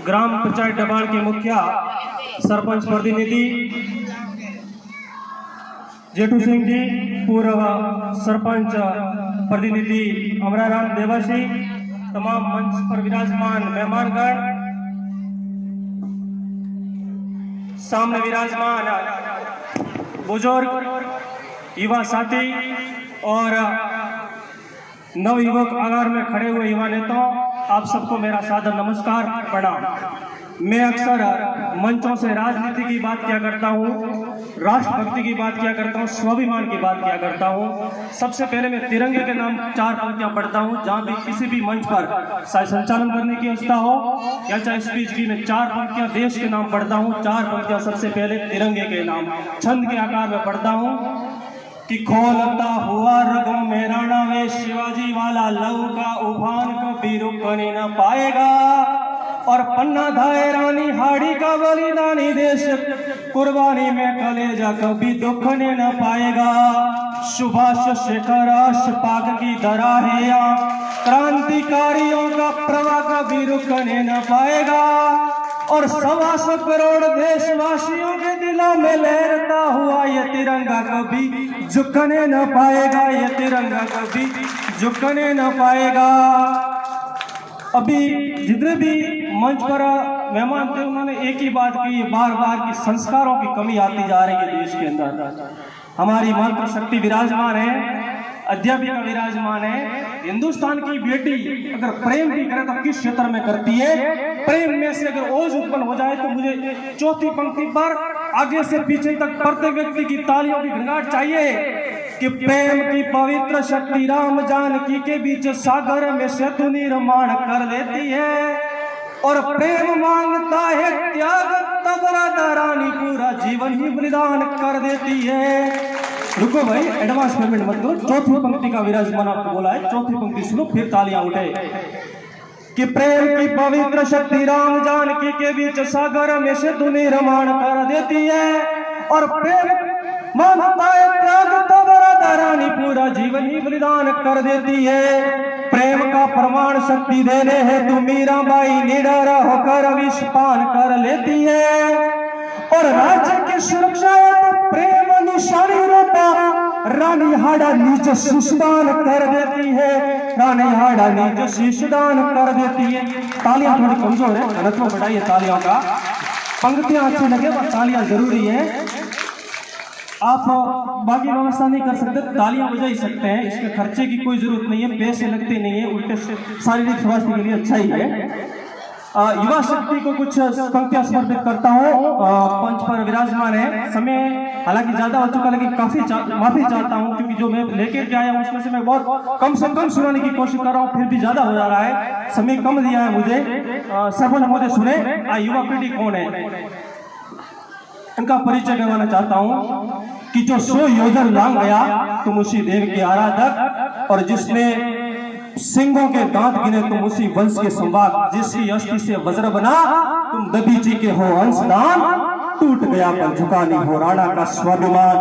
ग्राम पंचायत डबाल के मुखिया सरपंच प्रतिनिधि जेठू सिंह जी, पूर्व सरपंच प्रतिनिधि अमराराम देवासी, तमाम मंच पर विराजमान मेहमानगण, सामने विराजमान बुजुर्ग, युवा साथी और नवयुवक आगार में खड़े हुए युवा नेताओं, आप सबको मेरा सादर नमस्कार, प्रणाम। मैं अक्सर मंचों से राजनीति की बात किया करता हूँ, राष्ट्रभक्ति की बात किया करता हूँ, स्वाभिमान की बात किया करता हूँ। सबसे पहले मैं तिरंगे के नाम 4 पंक्तियां पढ़ता हूँ। जहाँ भी किसी भी मंच पर चाहे संचालन करने की व्यवस्था हो या चाहे स्पीच की, मैं 4 पंक्तियां देश के नाम पढ़ता हूँ। 4 पंक्तियां सबसे पहले तिरंगे के नाम छंद के आकार में पढ़ता हूँ कि खोलता हुआ रगों में राणा वे शिवाजी वाला लहू का उफान कभी रुकने न पाएगा, और पन्ना धाए रानी हाड़ी का बलिदानी देश कुर्बानी में कलेजा कभी दुखने न पाएगा। सुभाष शेखर अशफाक की धरा है या क्रांतिकारियों का प्रवाह कभी रुकने न पाएगा, और 125 करोड़ देशवासियों के दिलों में लहरता हुआ ये तिरंगा कभी झुकने न पाएगा, ये तिरंगा कभी झुकने न पाएगा। अभी जितने भी मंच पर मेहमान थे उन्होंने एक ही बात की बार बार कि संस्कारों की कमी आती जा रही है देश के अंदर। हमारी मातृशक्ति विराजमान है, अध्यापिका विराजमान है। हिंदुस्तान की बेटी अगर प्रेम भी करे तो किस क्षेत्र में करती है? प्रेम में से अगर ओज उत्पन्न हो जाए तो मुझे चौथी पंक्ति पर आगे से पीछे तक प्रत्येक व्यक्ति की तालियों की घंघाट चाहिए कि प्रेम की पवित्र शक्ति राम जानकी के बीच सागर में सेतु निर्माण कर देती है, और प्रेम मांगता है त्याग तब राधा रानी पूरा जीवन ही बलिदान कर देती है। रुको भाई, एडवांस पेमेंट मत करो। चौथी पंक्ति का विराजमान आपको बोला है, चौथी पंक्ति सुनो फिर तालियां उठे कि प्रेम की पवित्र शक्ति राम जानकी के बीच सागर में सेतु निर्माण कर देती है, और प्रेम मांगता है त्याग तब राधा रानी पूरा जीवन ही बलिदान कर देती है। प्रेम का प्रमाण शक्ति देने है तू मीराबाई निडर होकर विष पान कर लेती है, और राज्य की सुरक्षा है तो प्रेम निशानी रहता रानी हाड़ा नीचे शीशदान कर देती है, रानी हाड़ा नीचे शीशदान कर देती है। तालियां थोड़ी कमजोर है, घनत्व बढ़ाइए तालियों का। पंक्तियां अच्छी लगे पर तालियां जरूरी है। आप बाकी व्यवस्था नहीं कर सकते, तालियां बजा ही सकते हैं, इसके खर्चे की कोई जरूरत नहीं है, पैसे लगते नहीं है, उल्टे शारीरिक स्वास्थ्य के लिए अच्छा ही है। युवा शक्ति को कुछ पंक्तियां समर्पित करता हूँ। पंच पर विराजमान है, समय हालांकि ज्यादा हो चुका लेकिन काफी माफी चाहता हूँ क्योंकि जो मैं लेकर के आया हूँ उसमें से मैं बहुत कम से कम सुनाने की कोशिश कर रहा हूँ, फिर भी ज्यादा हो जा रहा है, समय कम दिया है मुझे। सरपंच महोदय सुने, युवा पीढ़ी कौन है इनका परिचय करवाना चाहता हूँ कि जो 100 योजन लांग गया तुम उसी देव के आराधक, और जिसने सिंहों के दांत गिने तुम उसी वंश के संवाद, जिसकी अस्थि से वज्र बना तुम दबीची के हो अंशदान, टूट गया पर झुका नहीं हो राणा का स्वाभिमान,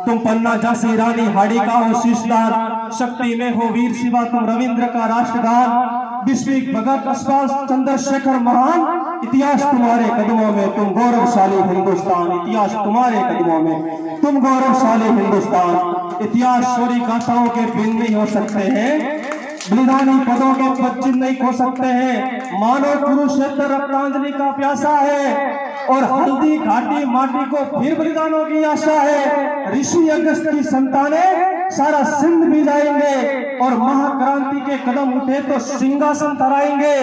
तुम पन्ना झांसी रानी हाड़ी का हो शीशदान, शक्ति में हो वीर शिवा तुम रविंद्र का राष्ट्रगान, विश्विक भगत अस्पाल चंद्रशेखर महान, इतिहास तुम्हारे कदमों में तुम गौरवशाली हिंदुस्तान, इतिहास तुम्हारे कदमों में तुम गौरवशाली हिंदुस्तान। इतिहास शौर्य गाथाओं के भिन्न नहीं हो सकते हैं, बलिदानी पदों के पद चिन्ह नहीं खो सकते हैं, मानो कुरुक्षेत्र रक्तांजलि का प्यासा है, और हल्दी घाटी माटी को फिर बलिदानों की आशा है। ऋषि अगस्त की संतानें सारा सिंध भी जाएंगे, और महाक्रांति के कदम उठे तो सिंहासन थराएंगे।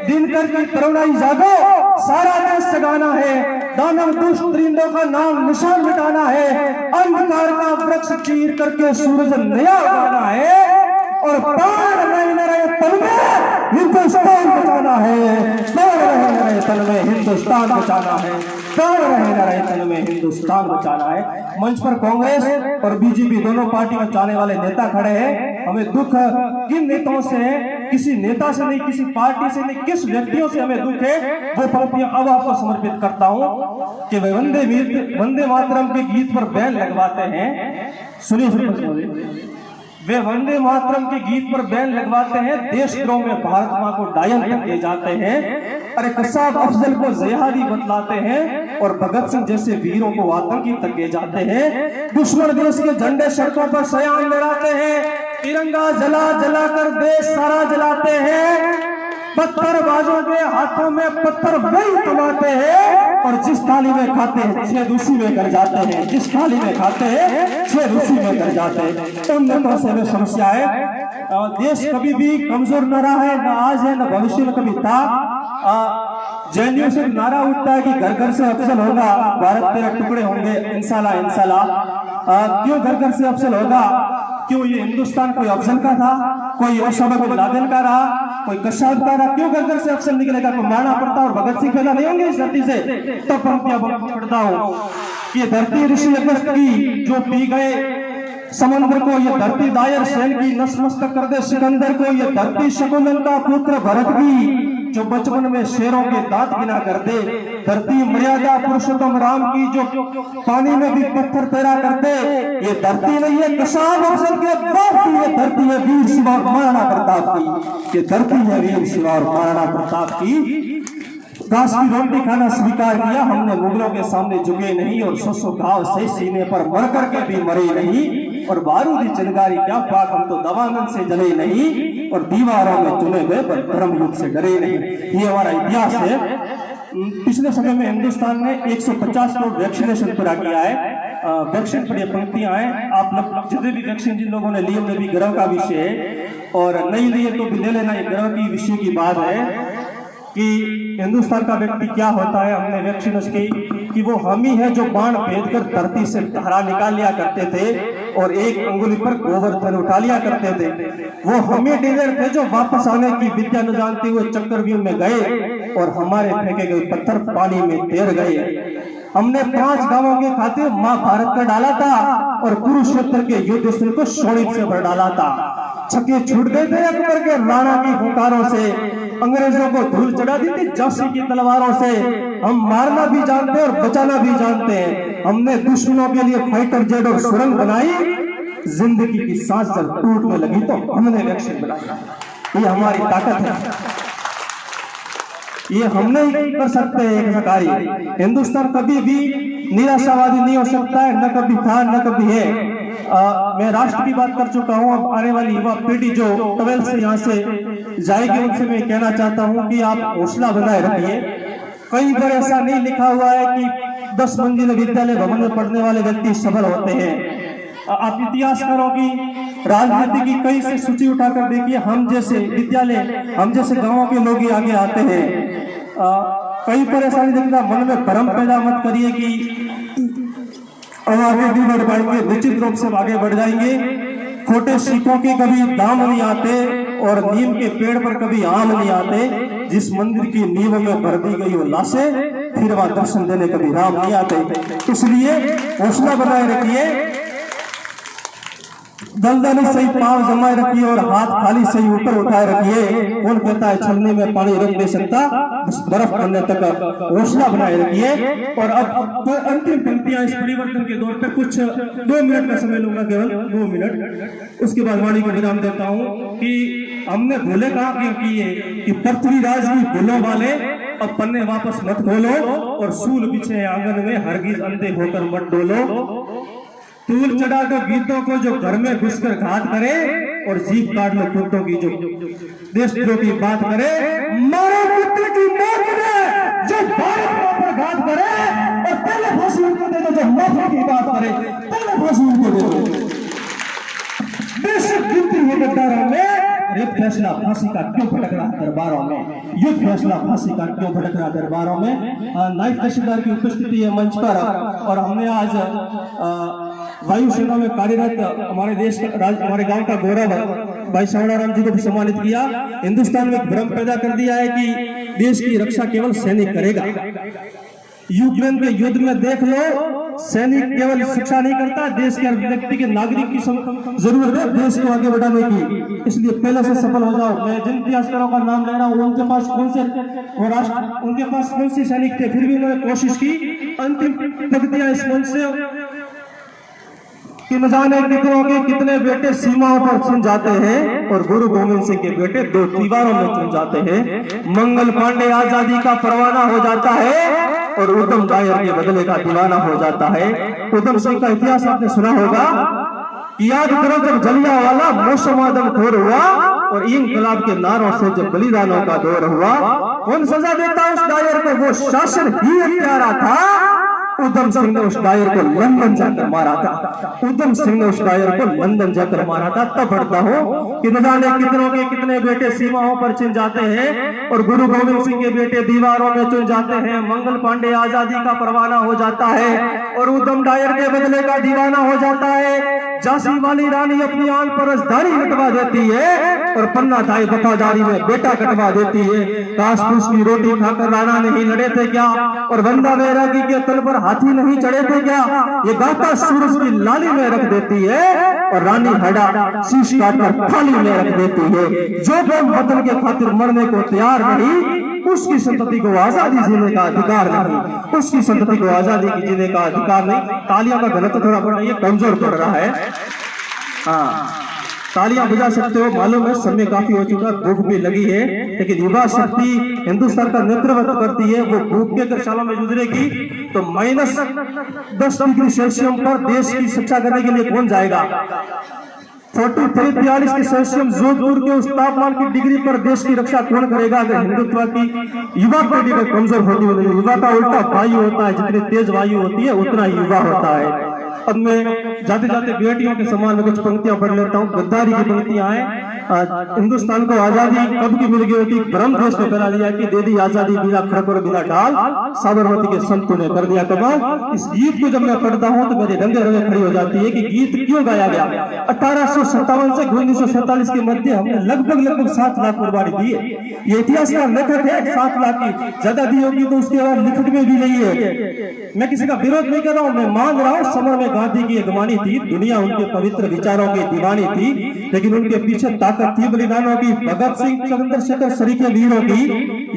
दिनकर की तरुणाई जागो, सारा देश जगाना है, दानव दुष्ट दरिंदों का नाम निशान मिटाना है, अंधकार का वृक्ष चीर करके सूरज नया उगाना है, और प्राण रहे तन में हिंदुस्तान बचाना है, प्राण रहे तन में हिंदुस्तान बचाना है, प्राण रहे तन में हिंदुस्तान बचाना है। मंच पर कांग्रेस और बीजेपी दोनों पार्टी में जाने वाले नेता खड़े हैं। हमें दुख किन नेताओं से है? किसी नेता से नहीं, किसी पार्टी से नहीं, किस व्यक्तियों से हमें दुख है, वो पंक्तियां अब आपको समर्पित करता हूं कि वंदे मातरम के गीत पर बैन लगवाते हैं। सुनिए वे वंदे मातरम के गीत पर बैन लगवाते हैं, देशद्रोह में भारत मां को डायन तक ले जाते हैं। अरे कसाब अफजल को जिहादी बतलाते हैं और भगत सिंह जैसे वीरों को आतंकी तक ले जाते हैं। दुश्मन देश के झंडे सड़कों पर सयान लहराते हैं, तिरंगा जला जला कर देश सारा जलाते हैं। पत्थरबाजों के हाथों में पत्थर वही थमाते हैं और जिस थाली में खाते हैं छेद उसी में कर जाते हैं, जिस थाली में खाते हैं छेद उसी में कर जाते हैं। उन नेताओं से हमें समस्या है। देश कभी भी कमजोर न रहा है, न आज है, न भविष्य में कभी था। जेएनयू से नारा उठता है कि घर घर से अफजल होगा, भारत तेरे टुकड़े होंगे इंशाल्लाह इंशाल्लाह। क्यों घर घर से अफजल होगा? क्यों ये हिंदुस्तान कोई अफजल का था, कोई ओसामा बिन लादेन का रहा, कोई कशाफ का रहा? क्यों घर घर से अफजल निकलेगा? कोई महाराणा प्रताप और भगत सिंह पैदा नहीं होंगे इस धरती से? तो पंक्तियां पढ़ता हूं कि धरती ऋषि अगस्त की जो पी गए समंदर को, ये धरती दायर शैल की नसमस्तक कर दे सिकंदर को। ये धरती शकुंतल का पुत्र भरत की जो बचपन में शेरों के दांत गिना कर दे। धरती मर्यादा पुरुषोत्तम राम की जो पानी में भी पत्थर पैरा कर दे। ये धरती नहीं है कसाब अफजल के बाप की, ये धरती है वीर शिवा और महाराणा प्रताप की। ये धरती है वीर शिवा और महाराणा प्रताप की। घास की रोटी खाना स्वीकार किया हमने, मुगलों के सामने झुके नहीं और सौ घाव से सीने पर मर करके भी मरे नहीं। और बारूदी चिंगारी क्या पाक, हम तो दवानन से जले नहीं और दीवारों में चुने गए पर धर्म युद्ध से डरे नहीं। ये हमारा इतिहास है। पिछले समय में हिंदुस्तान ने 150 करोड़ वैक्सीनेशन पूरा किया है। वैक्सीन पर ये पंक्तियां हैं, आप लोग जितने भी वैक्सीन जिन लोगों ने लिए उन्हें भी गर्व का विषय है और नहीं लिए तो भी ले लेना, ये गर्व की विषय की बात है कि हिंदुस्तान का व्यक्ति क्या होता है। हमने वैक्सीन उसकी कि वो हम ही है जो बाण भेद कर धरती से धारा निकाल लिया करते थे और एक अंगुली पर गोवर्धन उठा लिया करते थे। वो हम ही डीलर थे जो वापस आने की विद्या न जानते हुए चक्रव्यूह में गए और हमारे फेंके गए पत्थर पानी में तैर गए। हमने 5 गांवों के खातिर मां भारत का डाला था और कुरुक्षेत्र के युद्ध स्थल को शोणित से भर डाला था। छक्के छूट गए थे अकबर के राणा की हुंकारों से, अंग्रेजों को धूल चढ़ा दी थी झांसी की तलवारों से। हम मारना भी जानते हैं और बचाना भी जानते हैं। हमने दुश्मनों के लिए फाइटर जेट और सुरंग बनाई। जिंदगी की सांस जब टूटने लगी तो हमने वैक्सीन बनाई। ये हमारी ताकत है, ये हम नहीं कर सकते हैं कार्य। हिंदुस्तान कभी भी निराशावादी नहीं हो सकता है, न कभी था न कभी है। मैं राष्ट्र की बात कर चुका हूं, अब आने वाली युवा पीढ़ी जो 12 से यहाँ से जाएगी उनसे मैं कहना चाहता हूं कि आप हौसला बनाए रखिए। कहीं पर ऐसा नहीं लिखा हुआ है कि 10 मंजिल विद्यालय भवन में पढ़ने वाले व्यक्ति सफल होते हैं। आप इतिहास करो कि राजनीति की कई से सूची उठाकर देखिए, हम जैसे विद्यालय, हम जैसे गांवों के लोग ही आगे आते हैं। कहीं पर ऐसा नहीं दिखता। मन में भ्रम पैदा मत करिए कि हम आगे भी बढ़ पाएंगे, निश्चित रूप से आगे बढ़ जाएंगे। खोटे सिक्कों के कभी दाम नहीं आते और नीम के पेड़ पर कभी आम नहीं आते। जिस मंदिर की नींव में भर दी गई वो लाशें, फिर वहां दर्शन देने कभी राम नहीं आते। इसलिए हौसला बनाए रखिए, दलदली सही पांव जमाए रखिए और हाथ खाली सही ऊपर उठाए रखिए। कौन कहता है छलने में पानी रोक नहीं सकता, बस बर्फ बनने तक हौसला बनाए रखिए। और अब तो अंतिम पंक्तियां इस परिवर्तन के दौर पे कुछ 2 मिनट का समय लूंगा, केवल 2 मिनट। उसके बाद वाणी को विराम देता हूं कि हमने भूले कहा क्यों किए कि पृथ्वीराज की भूलों वाले अब पन्ने वापस मत खोलो और सूल बिछे आंगन में हरगिज अंधे होकर मत डोलो। तूल चढ़ाकर गीतों को जो घर में घुसकर घात करे और जीभ काट लो कुत्तों की जो देशद्रोह की बात करे। मारो कुत्ते की मौत करे जो भारत पर घात करे और पहले फांसी उनको दे दो जो माफी की बात करे, पहले फांसी उनको दे दो। बेशक गिनती है गद्दारों में, युद्ध फैसला फांसी का क्यों भटक रहा दरबारों में, युद्ध फैसला फांसी का क्यों भटक रहा दरबारों में। नायब तहसीलदार की उपस्थिति है मंच पर और हमने आज वायुसेना में कार्यरत हमारे देश का हमारे गांव का गौरव भाई सावड़ाराम जी को भी सम्मानित किया। हिंदुस्तान में एक भ्रम पैदा कर दिया है कि देश की रक्षा केवल सैनिक करेगा। यूक्रेन के युद्ध में देख लो, सैनिक केवल शिक्षा नहीं करता, देश के व्यक्ति के नागरिक की जरूरत है देश को आगे बढ़ाने की। इसलिए पहले से सफल हो जाओ। मैं जिन इतिहासकारों का नाम ले रहा हूँ उनके पास कौन से वो राष्ट्र, उनके पास कौन से सैनिक थे, फिर भी उन्होंने कोशिश की। अंतिम पंक्तियां इस मंच से कि न जाने कितनों के कितने बेटे सीमाओं पर चुन जाते हैं और गुरु गोविंद सिंह के बेटे 2 दीवारों में चुन जाते हैं। मंगल पांडे आजादी का परवाना हो जाता है और उधम डायर के बदले का दीवाना हो जाता है। उधम सिंह का इतिहास आपने सुना होगा। याद करो जब जलियांवाला मौसम आदम खोर हुआ और इंकलाब के नारों से जब बलिदानों का दौर हुआ, कौन सजा देता उस डायर को? वो शासन ही हत्यारा था। उधम सिंह ने उस डायर को लंदन जाकर मारा था। उधम सिंह ने उस डायर को लंदन जाकर मारा था। तब पढ़ता हूँ कि न जाने कितनों के कितने बेटे सीमाओं पर चुन जाते हैं और गुरु गोविंद सिंह के बेटे दीवारों में चुन जाते हैं। मंगल पांडे आजादी का परवाना हो जाता है और उधम डायर के बदले का दीवाना हो जाता है। झांसी वाली रानी अपनी आन पर रसदारी कटवा देती है और पन्ना दाई वफादारी में बेटा कटवा देती है। काश फूस की रोटी खाकर राणा नहीं लड़े थे क्या और बंदा बैरागी के तल पर हाथी नहीं चढ़े थे क्या? ये गाता सूरज की लाली में रख देती है और रानी हड़ा शीश काटकर थाली में रख देती है। जो प्रेम वतन के खातिर मरने को तैयार नहीं, उसकी संतति को आजादी जीने का अधिकार नहीं, उसकी संतति को आजादी की जीने का अधिकार नहीं। तालियां का गलत थोड़ा पड़ रही है, कमजोर पड़ रहा है। हाँ, तालियां बजा सकते हो, मालूम है समय काफी हो चुका, भूख भी लगी है, लेकिन युवा शक्ति हिंदुस्तान का नेतृत्व करती है। वो भूख के अगर सालों में गुजरेगी तो -10 डिग्री सेल्सियस पर देश की शिक्षा करने के लिए कौन जाएगा? 43-43 के सेल्सियस जोधपुर के उस तापमान की डिग्री पर देश की रक्षा कौन करेगा? अगर हिंदुत्व की युवा पीढ़ी में कमजोर होती है। युवा का उल्टा वायु होता है, जितनी तेज वायु होती है उतना ही युवा होता है। अब मैं जाते जाते बेटियों के समान में कुछ पंक्तियां पढ़ लेता हूँ। गद्दारी की पंक्तियां हैं। हिंदुस्तान को आजादी कब की मिल गई होती? ब्रह्म देश ने करा लिया कि दे दी आजादी बिना खड़क और बिना डाल, साबरमती के संतों ने कर दिया कमाल। इस गीत को जब मैं पढ़ता हूँ तो मेरे रंगे रंगे खड़ी हो जाती है कि गीत क्यों गाया गया। 1857 से 1947 के मध्य हमने लगभग 7 लाख कुर्बानी दी है। ये इतिहास का लेखक है, 7 लाख की ज्यादा दी होगी तो उसके बाद लिखत में भी नहीं है। मैं किसी का विरोध नहीं कर रहा हूँ, मैं मान रहा हूँ समय में गांधी की अगवानी थी, दुनिया उनके पवित्र विचारों की दीवानी थी, लेकिन उनके पीछे ताकत थी बलिदानों की। भगत सिंह, चंद्रशेखर सरीखे वीरों की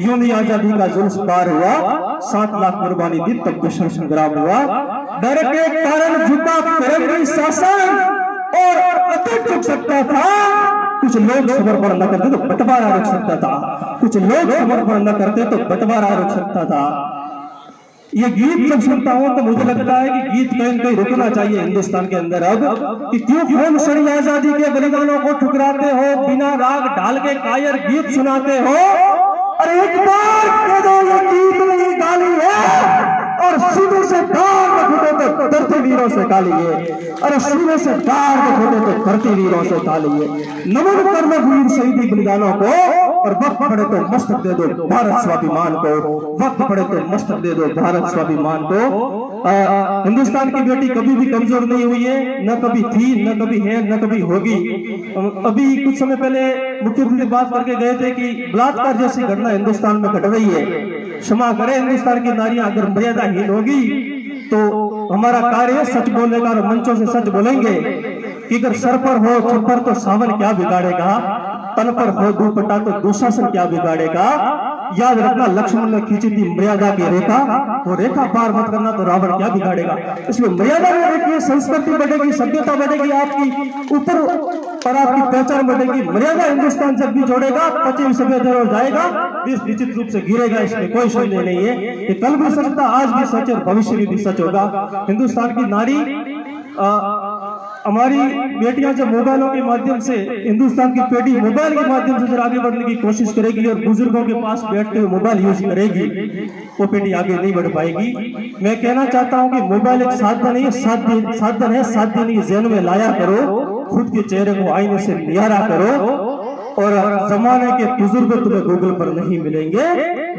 यूं नहीं आजादी का जुल्फ पार हुआ। 7 लाख कुर्बानी दी तब विश्व संग्राम हुआ। डर के कारण झुका करंगी शासन और अटक झुक सकता था। कुछ लोग समर्पण न करते तो बंटवारा रुक सकता था, कुछ लोग समर्पण न करते तो बंटवारा रुक सकता था। ये गीत जब सुनता हूं तो मुझे लगता है कि गीत कहीं कहीं रुकना चाहिए हिंदुस्तान के अंदर। अब कि क्यों खून सड़ी आजादी के बलिदानों को ठुकराते हो, बिना राग ढाल के कायर गीत सुनाते हो। अरे एक बार कह दो ये गीत नहीं गाली है और सीधे से दाग फुटे तो धरती वीरों से काली है। अरे सीधे से दाग फुटे तो धरती वीरों से काली है। नमन करना वीर शहीदी बलिदानों को और वक्त पड़े तो मस्तक दे दो भारत स्वाभिमान को, वक्त पड़े तो मस्तक दे दो भारत स्वाभिमान को। हिंदुस्तान की बेटी कभी भी कमजोर नहीं हुई है, न कभी थी, न कभी है, न कभी होगी। अभी कुछ समय पहले मुख्यमंत्री बात करके गए थे कि बलात्कार जैसी घटना हिंदुस्तान में घट रही है। क्षमा करें, हिंदुस्तान की नारियां अगर मर्यादाहीन होगी तो हमारा कार्य है सच बोलने का और मंचों से सच बोलेंगे कि अगर सर पर हो छप्पर तो सावन क्या बिगाड़ेगा, तन पर हो दुपट्टा तो दुशासन क्या बिगाड़ेगा। याद रखना, लक्ष्मण ने खींची थी मर्यादा की रेखा, वो रेखा पार मत करना तो रावण क्या बिगाड़ेगा। इसलिए मर्यादा में रखिए, संस्कृति बढ़ेगी, सभ्यता बढ़ेगी, आपकी ऊपर पर आपकी पहचान बढ़ेगी। मर्यादा हिंदुस्तान जब भी जोड़ेगा, पश्चिम सभ्यता हो जाएगा, देश निश्चित रूप से गिरेगा, इसमें कोई संदेह नहीं है। ये कल भी सच था, आज भी सच और भविष्य में भी सच होगा। हिंदुस्तान की नारी, हमारी बेटियां जब मोबाइलों के माध्यम से, हिंदुस्तान की पीढ़ी मोबाइल के माध्यम से जब आगे बढ़ने की कोशिश करेगी और बुजुर्गों के पास बैठते हुए मोबाइल यूज करेगी, वो पीढ़ी आगे नहीं बढ़ पाएगी। मैं कहना चाहता हूं कि मोबाइल एक साधन नहीं है, साधन है, साध्य नहीं। ज़हन में लाया करो, खुद के चेहरे को आईने से निहारा करो और जमाने के बुजुर्ग तुम्हें गूगल पर नहीं मिलेंगे,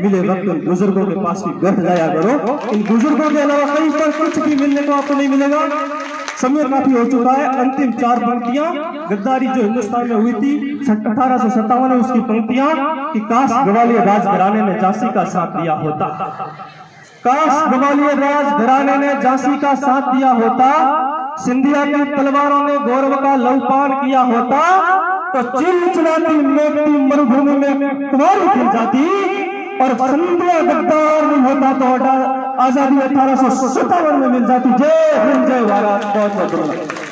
मिले वक्त उन बुजुर्गों के पास भी बैठ जाया करो। इन बुजुर्गों के अलावा कहीं पर कुछ भी मिलने को आपको नहीं मिलेगा। समय काफी हो चुका है। अंतिम 4 पंक्तियां, गद्दारी जो हिंदुस्तान में हुई थी 1857 में, उसकी पंक्तियां कि काश ग्वालियर राजघराने ने झांसी का साथ दिया होता, काश ग्वालियर राजघराने ने झांसी का साथ दिया होता, सिंधिया की तलवारों ने गौरव का लहूपान किया होता, तो चिलचिलाती मेघती मरुभूमि में कुंवारी खिल जाती और संध्या गद्दार नहीं होता तो आजादी 1857 में मिल जाती। जय हिंद, जय भारत। बहुत बहुत धन्यवाद।